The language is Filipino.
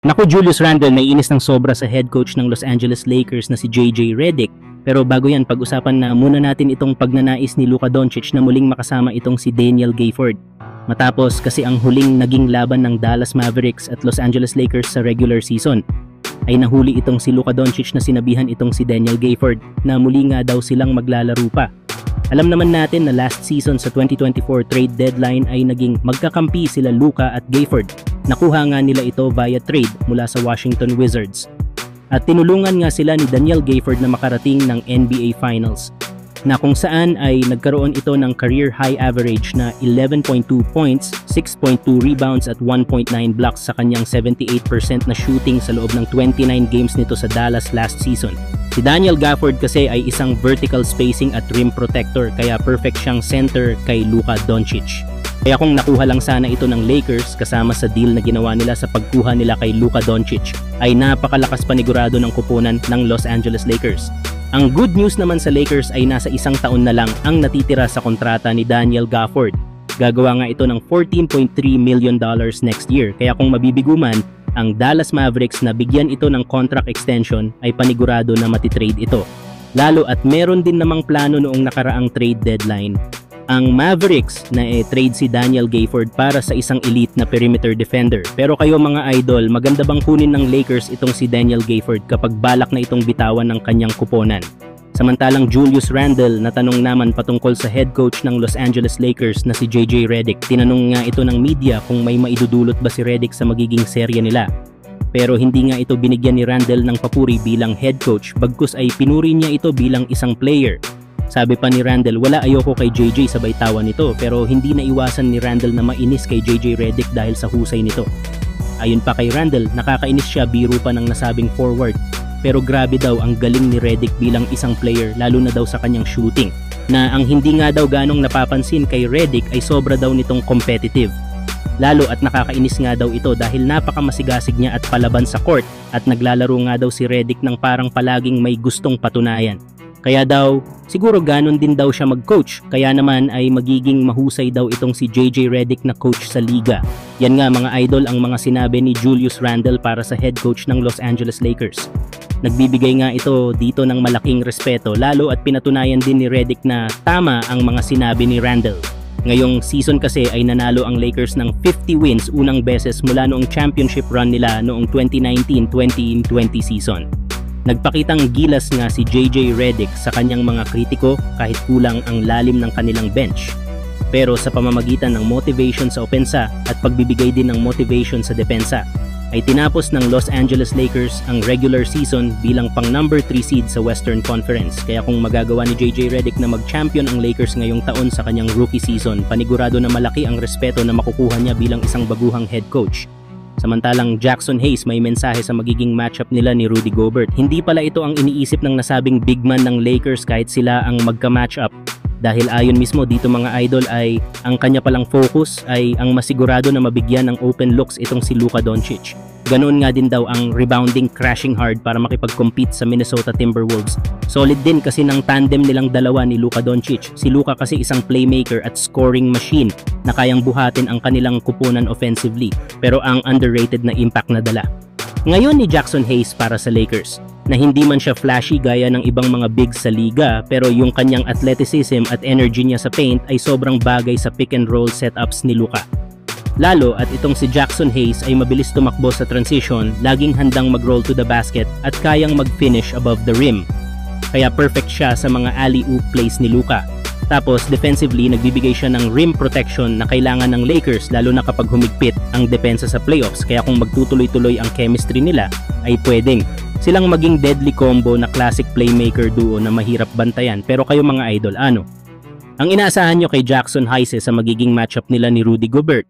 Naku Julius Randle, naiinis ng sobra sa head coach ng Los Angeles Lakers na si JJ Redick. Pero bago yan, pag-usapan na muna natin itong pagnanais ni Luka Doncic na muling makasama itong si Daniel Gafford. Matapos kasi ang huling naging laban ng Dallas Mavericks at Los Angeles Lakers sa regular season, ay nahuli itong si Luka Doncic na sinabihan itong si Daniel Gafford na muli nga daw silang maglalaro pa. Alam naman natin na last season sa 2024 trade deadline ay naging magkakampi sila Luka at Gafford. Nakuha nga nila ito via trade mula sa Washington Wizards. At tinulungan nga sila ni Daniel Gafford na makarating ng NBA Finals, na kung saan ay nagkaroon ito ng career high average na 11.2 points, 6.2 rebounds at 1.9 blocks sa kanyang 78% na shooting sa loob ng 29 games nito sa Dallas last season. Si Daniel Gafford kasi ay isang vertical spacing at rim protector, kaya perfect siyang center kay Luka Doncic. Kaya kung nakuha lang sana ito ng Lakers kasama sa deal na ginawa nila sa pagkuha nila kay Luka Doncic, ay napakalakas panigurado ng kupunan ng Los Angeles Lakers. Ang good news naman sa Lakers ay nasa isang taon na lang ang natitira sa kontrata ni Daniel Gafford. Gagawa nga ito ng $14.3 million next year, kaya kung mabibigo man ang Dallas Mavericks na bigyan ito ng contract extension, ay panigurado na matitrade ito. Lalo at meron din namang plano noong nakaraang trade deadline ang Mavericks na trade si Daniel Gafford para sa isang elite na perimeter defender. Pero kayo mga idol, maganda bang kunin ng Lakers itong si Daniel Gafford kapag balak na itong bitawan ng kanyang kuponan? Samantalang Julius Randle, natanong naman patungkol sa head coach ng Los Angeles Lakers na si JJ Redick. Tinanong nga ito ng media kung may maidudulot ba si Redick sa magiging serye nila. Pero hindi nga ito binigyan ni Randle ng papuri bilang head coach, bagkus ay pinuri niya ito bilang isang player. Sabi pa ni Randle, wala ayoko kay JJ, sabay tawa nito, pero hindi naiwasan ni Randle na mainis kay JJ Redick dahil sa husay nito. Ayon pa kay Randle, nakakainis siya biro pa ng nasabing forward. Pero grabe daw ang galing ni Redick bilang isang player, lalo na daw sa kanyang shooting, na ang hindi nga daw ganong napapansin kay Redick ay sobra daw nitong competitive. Lalo at nakakainis nga daw ito dahil napakamasigasig niya at palaban sa court, at naglalaro nga daw si Redick ng parang palaging may gustong patunayan. Kaya daw, siguro ganon din daw siya mag-coach, kaya naman ay magiging mahusay daw itong si JJ Redick na coach sa liga. Yan nga mga idol ang mga sinabi ni Julius Randle para sa head coach ng Los Angeles Lakers. Nagbibigay nga ito dito ng malaking respeto, lalo at pinatunayan din ni Redick na tama ang mga sinabi ni Randle. Ngayong season kasi ay nanalo ang Lakers ng 50 wins, unang beses mula noong championship run nila noong 2019-2020 season. Nagpakitang gilas nga si JJ Redick sa kanyang mga kritiko kahit kulang ang lalim ng kanilang bench. Pero sa pamamagitan ng motivation sa opensa at pagbibigay din ng motivation sa depensa, ay tinapos ng Los Angeles Lakers ang regular season bilang pang number 3 seed sa Western Conference. Kaya kung magagawa ni JJ Redick na mag-champion ang Lakers ngayong taon sa kanyang rookie season, panigurado na malaki ang respeto na makukuha niya bilang isang baguhang head coach. Samantalang Jackson Hayes may mensahe sa magiging matchup nila ni Rudy Gobert. Hindi pala ito ang iniisip ng nasabing big man ng Lakers kahit sila ang magka-matchup. Dahil ayon mismo dito mga idol ay ang kanya palang focus ay ang masigurado na mabigyan ng open looks itong si Luka Doncic. Ganoon nga din daw ang rebounding crashing hard para makipag-compete sa Minnesota Timberwolves. Solid din kasi ng tandem nilang dalawa ni Luka Doncic. Si Luka kasi isang playmaker at scoring machine na kayang buhatin ang kanilang kupunan offensively, pero ang underrated na impact na dala ngayon ni Jackson Hayes para sa Lakers, na hindi man siya flashy gaya ng ibang mga bigs sa liga, pero yung kanyang athleticism at energy niya sa paint ay sobrang bagay sa pick and roll setups ni Luka. Lalo at itong si Jackson Hayes ay mabilis tumakbo sa transition, laging handang mag-roll to the basket at kayang mag-finish above the rim. Kaya perfect siya sa mga alley-oop plays ni Luka. Tapos defensively, nagbibigay siya ng rim protection na kailangan ng Lakers, lalo na kapag humigpit ang depensa sa playoffs. Kaya kung magtutuloy-tuloy ang chemistry nila, ay pwedeng silang maging deadly combo na classic playmaker duo na mahirap bantayan. Pero kayo mga idol, ano? Ang inaasahan nyo kay Jackson Hayes sa magiging matchup nila ni Rudy Gobert?